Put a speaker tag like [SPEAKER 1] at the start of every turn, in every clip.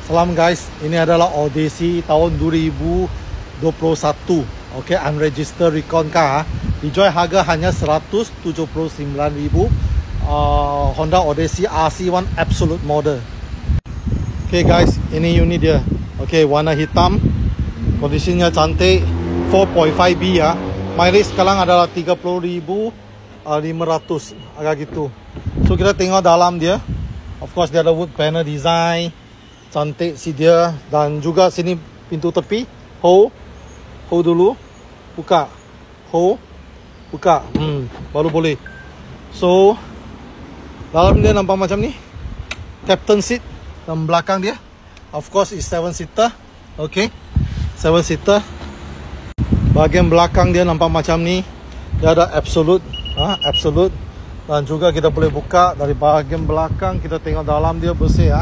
[SPEAKER 1] Salam guys, ini adalah Odyssey tahun 2021. Okay, unregistered recon car. Dijual harga hanya 179.000. Honda Odyssey RC1 Absolute model. Okay guys, ini unit dia. Okay, warna hitam. Kondisinya cantik. 4.5B ya. Mileage sekarang adalah 30.500 agak gitu. So kita tengok dalam dia. Of course dia ada wood panel design. Cantik si dia. Dan juga sini pintu tepi. Hold dulu. Buka. Hold. Buka. Baru boleh. So dalam dia nampak macam ni. Captain seat. Dan belakang dia, of course is 7-seater. Okay, 7-seater. Bahagian belakang dia nampak macam ni. Dia ada absolute, absolute. Dan juga kita boleh buka dari bahagian belakang. Kita tengok dalam dia bersih ya.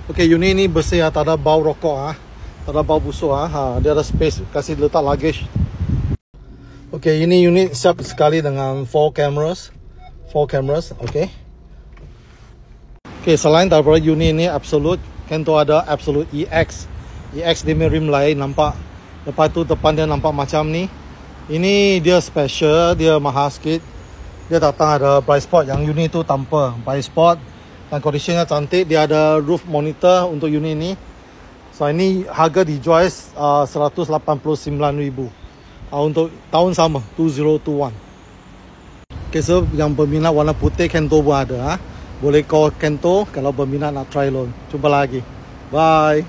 [SPEAKER 1] Okay, unit ni bersih ya. Tak ada bau rokok tak ada bau busuk dia ada space kasih letak luggage. Okay, ini unit siap sekali dengan 4 cameras. Okay. Okay, selain daripada unit ini Absolute, Kento ada Absolute EX. EX dia rim lain nampak. Lepas tu depan dia nampak macam ni. Ini dia special, dia mahal sikit. Dia datang ada bright spot. Yang unit tu tanpa bright spot. Dan conditionnya cantik. Dia ada roof monitor untuk unit ni. So ini harga dijual 189.000 untuk tahun sama 2021. Okay, so yang berminat warna putih Kento pun ada. Boleh call Kento kalau berminat nak try loan. Jumpa lagi. Bye.